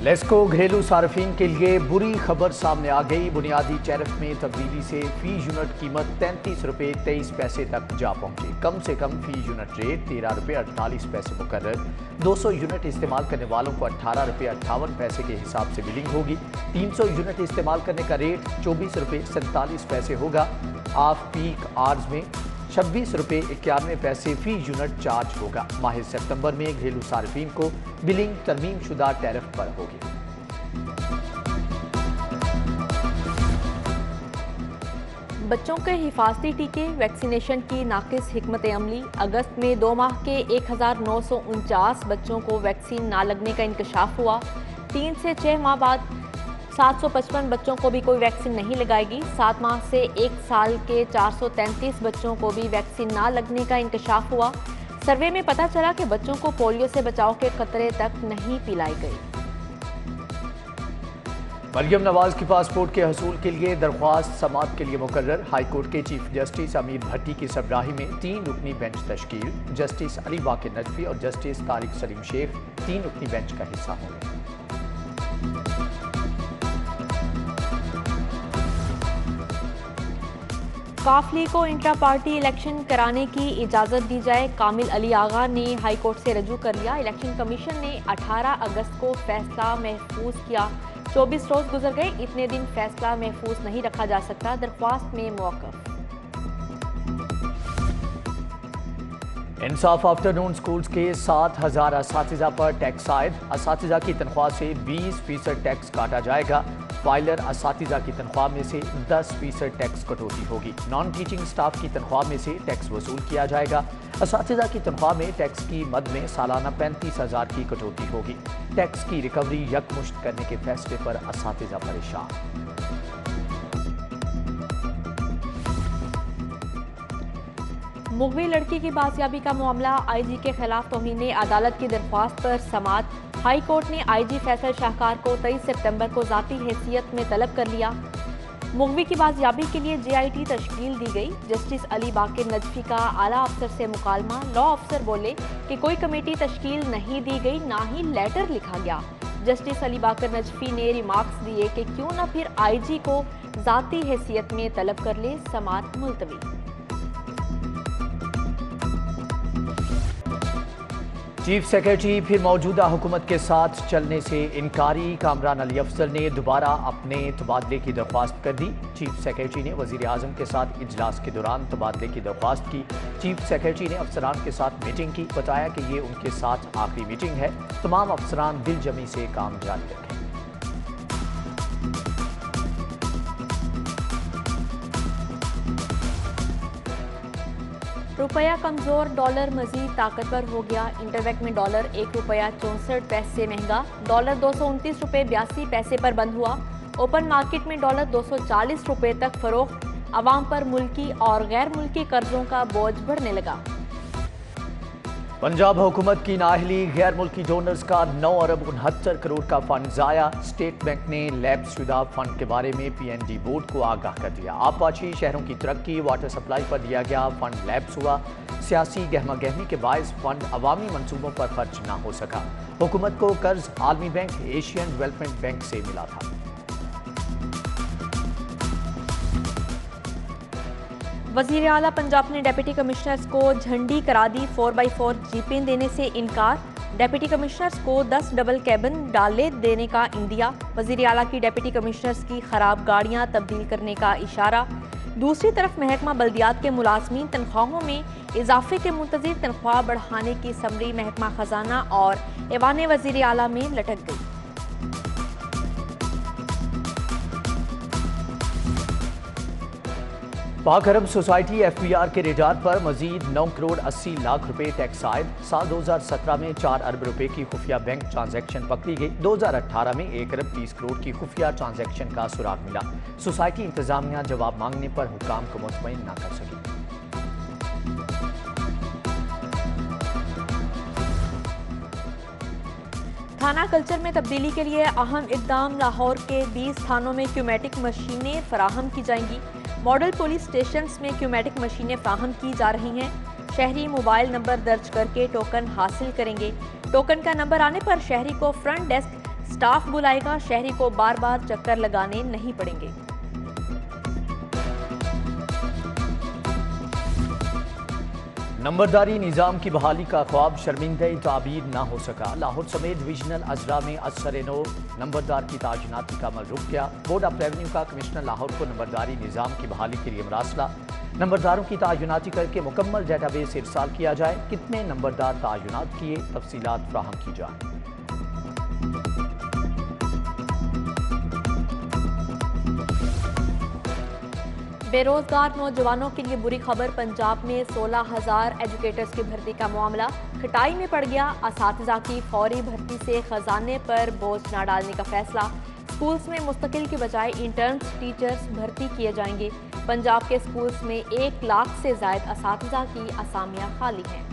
लेस्को घरेलू सार्फिन के लिए बुरी खबर सामने आ गई। बुनियादी टैरिफ में तब्दीली से फी यूनिट कीमत 33 रुपये 23 पैसे तक जा पहुंची। कम से कम फी यूनिट रेट 13 रुपये 48 पैसे मुकर्रर। 200 यूनिट इस्तेमाल करने वालों को 18 रुपये 58 पैसे के हिसाब से बिलिंग होगी। 300 यूनिट इस्तेमाल करने का रेट 24 रुपये 47 पैसे होगा। ऑफ पीक आवर्स में 26 रुपये 91 पैसे फी यूनिट चार्ज होगा। माह सितंबर में घरेलू सार्फिन को बिलिंग तरमीम शुदा टैरिफ पर होगी। बच्चों के हिफाजती टीके वैक्सीनेशन की नाकिस हिकमत अमली। अगस्त में 2 माह के 1949 बच्चों को वैक्सीन ना लगने का इंकशाफ हुआ। 3 से 6 माह बाद 755 बच्चों को भी कोई वैक्सीन नहीं लगाएगी। 7 माह से 1 साल के 433 बच्चों को भी वैक्सीन ना लगने का इंकशाफ हुआ। सर्वे में पता चला कि बच्चों को पोलियो से बचाव के खतरे तक नहीं पिलाई गई। मरियम नवाज की पासपोर्ट के हसूल के लिए दरख्वास्त समाअत के लिए मुकर्रर। हाईकोर्ट के चीफ जस्टिस अमीर भट्टी की सरबराही में 3 रुकनी बेंच तश्कील। जस्टिस अली वाकिर नजफी और जस्टिस तारिक सलीम शेख 3 रुकनी बेंच का हिस्सा होंगे। काफली को इंट्रा पार्टी इलेक्शन कराने की इजाज़त दी जाए। कामिल अली आगा ने हाई कोर्ट से रजू कर लिया। इलेक्शन कमीशन ने 18 अगस्त को फैसला महफूज किया। 24 रोज गुजर गए, इतने दिन फैसला महफूज नहीं रखा जा सकता। दरख्वास्त में मौक़िफ़। इंसाफ आफ्टरनून स्कूल्स के 7,000 असातिज़ा पर टैक्स आयद। असातिज़ा की तनख्वाह से 20% टैक्स काटा जाएगा। फाइलर असातिज़ा की तनख्वाह में से 10% टैक्स कटौती होगी। नॉन टीचिंग स्टाफ की तनख्वाह में से टैक्स वसूल किया जाएगा। असातिज़ा की तनख्वाह में टैक्स की मद में सालाना 35,000 की कटौती होगी। टैक्स की रिकवरी यकमुश्त करने के फैसले पर असातिज़ा परेशान। मुगवी लड़की की बाजियाबी का मामला। आईजी के खिलाफ तौहीन अदालत की दरख्वास्त पर समाअत। हाई कोर्ट ने आईजी फैसल शाहकार को 23 सितंबर को ज़ाती हैसियत में तलब कर लिया। मुगवी की बाजियाबी के लिए JIT तश्कील दी गई। जस्टिस अली वाकिर नजफी का आला अफसर से मुकालमा। लॉ अफसर बोले कि कोई कमेटी तश्कील नहीं दी गई, ना ही लेटर लिखा गया। जस्टिस अली वाकिर नजफी ने रिमार्क्स दिए कि क्यों न फिर आईजी को ज़ाती हैसियत में तलब कर ले। समाअत मुलतवी। चीफ सेक्रेटरी फिर मौजूदा हुकूमत के साथ चलने से इनकारी। कामरान अली अफजल ने दोबारा अपने तबादले की दरख्वास्त कर दी। चीफ सेक्रेटरी ने वजीर आजम के साथ इजलास के दौरान तबादले की दरख्वास्त की। चीफ सेक्रेटरी ने अफसरान के साथ मीटिंग की। बताया कि ये उनके साथ आखिरी मीटिंग है। तमाम अफसरान दिलजमी से काम जारी रखें। रुपया कमजोर, डॉलर मजीद ताकतवर हो गया। इंटरबैंक में डॉलर 1 रुपया 64 पैसे महंगा। डॉलर 229 रुपये 82 पैसे पर बंद हुआ। ओपन मार्केट में डॉलर 240 रुपये तक फरोख्त। अवाम पर मुल्की और गैर मुल्की कर्जों का बोझ बढ़ने लगा। पंजाब हुकूमत की नाअहली। गैर मुल्की डोनर्स का 9 अरब 69 करोड़ का फंड जाया। स्टेट बैंक ने लैप्स शुदा फंड के बारे में PND बोर्ड को आगाह कर दिया। आपाची शहरों की तरक्की, वाटर सप्लाई पर दिया गया फंड लैप्स हुआ। सियासी गहमा गहमी के बायस फंड अवामी मंसूबों पर खर्च ना हो सका। हुकूमत को कर्ज आलमी बैंक, एशियन डेवलपमेंट बैंक से मिला था। वजीर आला पंजाब ने डिप्टी कमिश्नर्स को झंडी करा दी। 4x4 जीपें देने से इनकार। डिप्टी कमिश्नर्स को 10 डबल कैबिन डाले देने का इंदिया। वजीर आला की डिप्टी कमिश्नर्स की खराब गाड़ियां तब्दील करने का इशारा। दूसरी तरफ महकमा बल्दियात के मुलाजमीन तनख्वाहों में इजाफे के मुंतज़िर तनख्वाह बढ़ाने की समरी महकमा खजाना और ऐवान वजीर आला में लटक गई। पाक अरब सोसाइटी FBR के रेडार पर मजीद 9 करोड़ 80 लाख रुपए टैक्स आयद। साल 2017 में 4 अरब रुपए की खुफिया बैंक ट्रांजैक्शन पकड़ी गई। 2018 में 1 अरब 30 करोड़ की खुफिया ट्रांजैक्शन का सुराग मिला। सोसाइटी इंतजामिया जवाब मांगने पर हुकाम को मुतमईन न कर सकी। थाना कल्चर में तब्दीली के लिए अहम इकदाम। लाहौर के 20 थानों में क्यूमेटिक मशीनें फराहम की जाएंगी। मॉडल पुलिस स्टेशंस में क्यूमेटिक मशीनें फराहम की जा रही हैं। शहरी मोबाइल नंबर दर्ज करके टोकन हासिल करेंगे। टोकन का नंबर आने पर शहरी को फ्रंट डेस्क स्टाफ बुलाएगा, शहरी को बार बार चक्कर लगाने नहीं पड़ेंगे। नंबरदारी निज़ाम की बहाली का ख्वाब शर्मिंदगी ताबीर न हो सका। लाहौर समेत डिवीजनल अजरा में असर-ए-नो नंबरदार की तैनाती का अमल रुक गया। बोर्ड ऑफ रेवेन्यू का कमिश्नर लाहौर को नंबरदारी निज़ाम की बहाली के लिए मरासला। नंबरदारों की तैनाती करके मुकम्मल डेटाबेस इरसाल किया जाए। कितने नंबरदार तैनात किए, तफसीलात फराहम की जाए। बेरोजगार नौजवानों के लिए बुरी खबर। पंजाब में 16,000 एजुकेटर्स की भर्ती का मामला खटाई में पड़ गया। असातिज़ा की फौरी भर्ती से खजाने पर बोझ न डालने का फैसला। स्कूल्स में मुस्तकिल के बजाय इंटर्न्स टीचर्स भर्ती किए जाएंगे। पंजाब के स्कूल्स में 1 लाख से ज़ायद असातिज़ा की असामियाँ खाली हैं।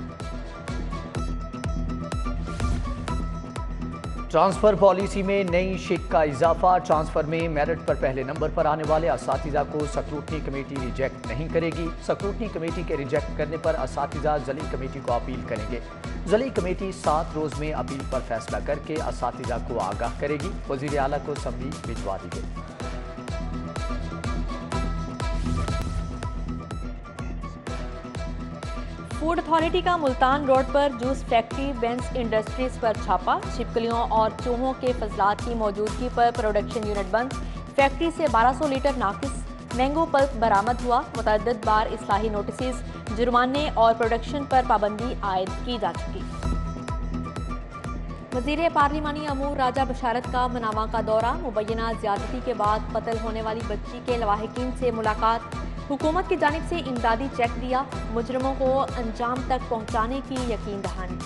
ट्रांसफर पॉलिसी में नई शिक का इजाफा। ट्रांसफर में मेरिट पर पहले नंबर पर आने वाले असातिज़ा को स्क्रूटनी कमेटी रिजेक्ट नहीं करेगी। स्क्रूटनी कमेटी के रिजेक्ट करने पर असातिज़ा ज़ली कमेटी को अपील करेंगे। ज़ली कमेटी 7 रोज़ में अपील पर फैसला करके असातिज़ा को आगाह करेगी। वज़ीर आला को असम्बली भिजवा दी गई। फूड अथॉरिटी का मुल्तान रोड पर जूस फैक्ट्री बेंस इंडस्ट्रीज पर छापा। छिपकलियों और चूहों के फजलात की मौजूदगी पर प्रोडक्शन यूनिट बंद। फैक्ट्री से 1200 लीटर नाकिस मैंगो पल्प बरामद हुआ। मुतअद्दिद बार इस्लाही नोटिस, जुर्माने और प्रोडक्शन पर पाबंदी आयद की जा चुकी। वज़ीर पार्लिमानी अमूर राजा बशारत का मनामा का दौरा। मुबैना ज़्यादती के बाद कत्ल होने वाली बच्ची के लवाहिकीन से मुलाकात। हुकूमत की जानिब से इमदादी चेक दिया। मुजरिमों को अंजाम तक पहुंचाने की यकीन दहानी।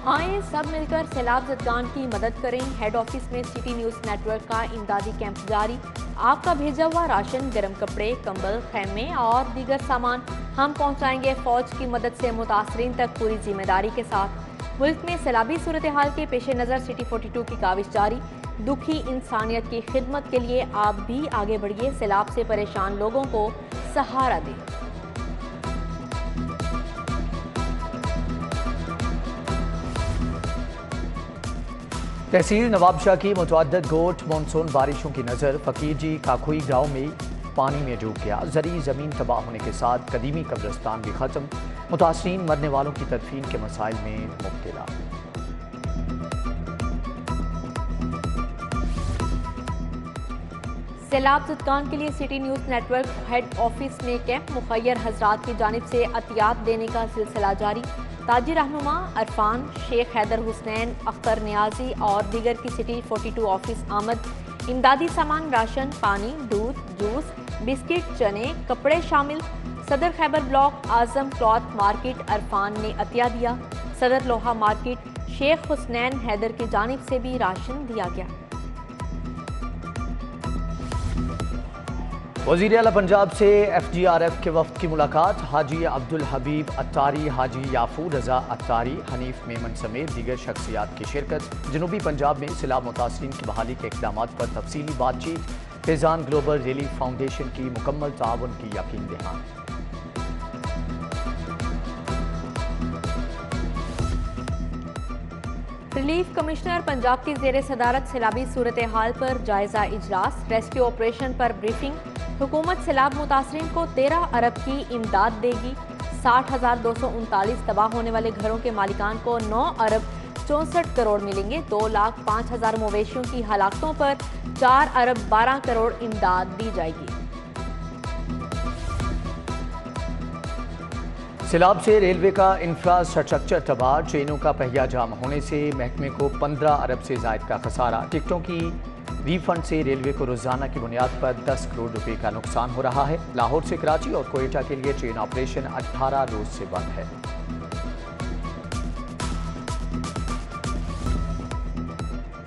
आए सब मिलकर सैलाब ज़दगान की मदद करें। हेड ऑफिस में सिटी न्यूज़ नेटवर्क का इमदादी कैंप जारी। आपका भेजा हुआ राशन, गर्म कपड़े, कंबल, खैमे और दीगर सामान हम पहुंचाएंगे। फौज की मदद से मुतासरीन तक पूरी जिम्मेदारी के साथ। मुल्क में सैलाबी सूरत हाल के पेश नज़र सिटी 42 की काविश जारी। दुखी इंसानियत की खिदमत के लिए आप भी आगे बढ़िए। सैलाब से परेशान लोगों को सहारा दें। तहसील नवाबशाह की मुतअद्दिद गोट मानसून बारिशों की नज़र। फकीर जी काखोई गाँव में पानी में डूब गया। ज़री ज़मीन तबाह होने के साथ कदीमी कब्रिस्तान भी ख़त्म। मुतासरीन मरने वालों की तदफीन के मसाइल में मुब्तला। सैलाब ज़दगान के लिए city news network head office में कैंप। मुखय्यर हजरात की जानिब से अतियात देने का सिलसिला जारी। ताजी रहनुमा अरफान, शेख हैदर हुसैन, अख्तर नियाजी और दीगर की सिटी 42 ऑफिस आमद। इमदादी सामान, राशन, पानी, दूध, जूस, बिस्किट, चने, कपड़े शामिल। सदर खैबर ब्लॉक आजम क्लॉथ मार्केट अरफान ने अतिया दिया। सदर लोहा मार्केट शेख हुसैन हैदर की जानिब से भी राशन दिया गया। वज़ीर आला पंजाब से FGRF के वफ्द की मुलाकात। हाजी अब्दुल हबीब अत्तारी, हाजी याफूर रजा अत्तारी, हनीफ मेमन समेत दीगर शख्सियात की शिरकत। जनूबी पंजाब में सैलाब मुतासरीन की बहाली के इक़दाम पर तफसीली बातचीत। फैज़ान ग्लोबल रिलीफ फाउंडेशन की मुकम्मल ताउन की यकीन दहानी। रिलीफ कमिश्नर पंजाब की ज़ेर सदारत सैलाबी सूरत हाल पर जायजा इजलास। रेस्क्यू ऑपरेशन पर ब्रीफिंग। हुकूमत सैलाब मुतासरीन को 13 अरब की इमदाद देगी। 60,239 तबाह होने वाले घरों के मालिकान को 9 अरब 64 करोड़ मिलेंगे। 2,05,000 मवेशियों की हलाकतों पर 4 अरब 12 करोड़ इमदाद दी जाएगी। सैलाब से रेलवे का इंफ्रास्ट्रक्चर तबाह। ट्रेनों का पहिया जाम होने से महकमे को 15 अरब से जायद का खसारा। टिकटों की रिफंड से रेलवे को रोजाना की बुनियाद पर 10 करोड़ रुपए का नुकसान हो रहा है। लाहौर से कराची और कोयटा के लिए ट्रेन ऑपरेशन 18 रोज से बंद है।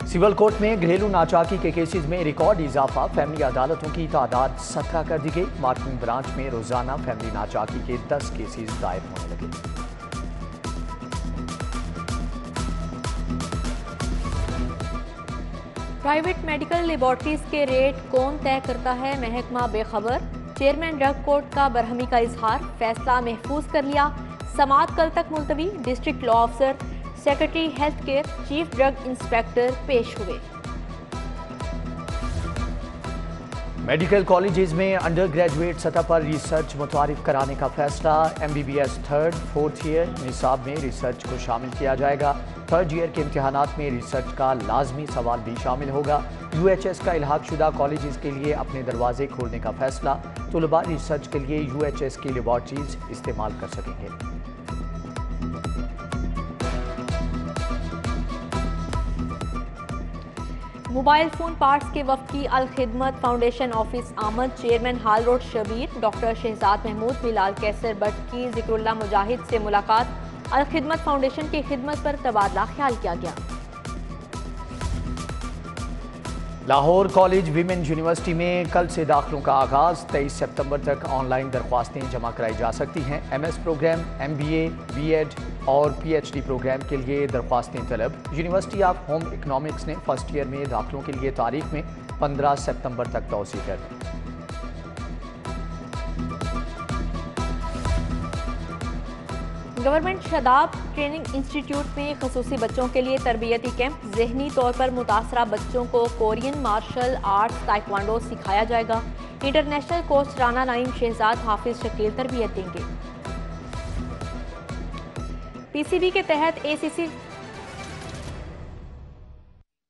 सिविल कोर्ट में घरेलू नाचाकी के केसेस में रिकॉर्ड इजाफा। फैमिली अदालतों की तादाद 17 कर दी गई। मार्किंग ब्रांच में रोजाना फैमिली नाचाकी के 10 केसेस दायर होने लगे। प्राइवेट मेडिकल लेबॉर्ट्रीज के रेट कौन तय करता है, महकमा बेखबर। चेयरमैन ड्रग कोर्ट का बरहमी का इजहार। फैसला महफूज कर लिया। समाअत कल तक मुलतवी। डिस्ट्रिक्ट लॉ अफसर secretary health care, chief drug inspector पेश हुए। मेडिकल कॉलेजेस में अंडर ग्रेजुएट सतह पर रिसर्च मुतारिफ कराने का फैसला। MBBS थर्ड फोर्थ ईयर निसाब में रिसर्च को शामिल किया जाएगा। थर्ड ईयर के इम्तिहानात में रिसर्च का लाजमी सवाल भी शामिल होगा। UHS का इल्हाक शुदा कॉलेजेस के लिए अपने दरवाजे खोलने का फैसला। तुलबा रिसर्च के लिए UHS की लेबॉर्ट्रीज इस्तेमाल कर सकेंगे। मोबाइल फोन पार्ट्स के वफ़द की अल खिदमत फाउंडेशन ऑफिस आमद। Chairman hall road Shabbir doctor Shahzad Mahmood Bilal Kaiser Butt की जिक्रुल्लाह मुजाहिद से मुलाकात। अल खिदमत फाउंडेशन की खिदमत पर तबादला ख्याल किया गया। लाहौर कॉलेज विमेन यूनिवर्सिटी में कल से दाखिलों का आगाज़। 23 सितंबर तक ऑनलाइन दरख्वास्तें जमा कराई जा सकती हैं। MS प्रोग्राम, MBA, BEd और PhD प्रोग्राम के लिए दरख्वास्तें तलब। यूनिवर्सिटी ऑफ होम इकनॉमिक्स ने फर्स्ट ईयर में दाखिलों के लिए तारीख में 15 सितंबर तक तौसीह कर दी। गवर्नमेंट शदाब ट्रेनिंग इंस्टीट्यूट में खसूसी बच्चों के लिए तरबियती कैंप। जहनी तौर पर मुतासरा बच्चों को कोरियन मार्शल आर्ट्स ताइक्वांडो सिखाया जाएगा। इंटरनेशनल कोच राना नईम शहजाद हाफिज शकील तरबियत देंगे। PCB के तहत ACC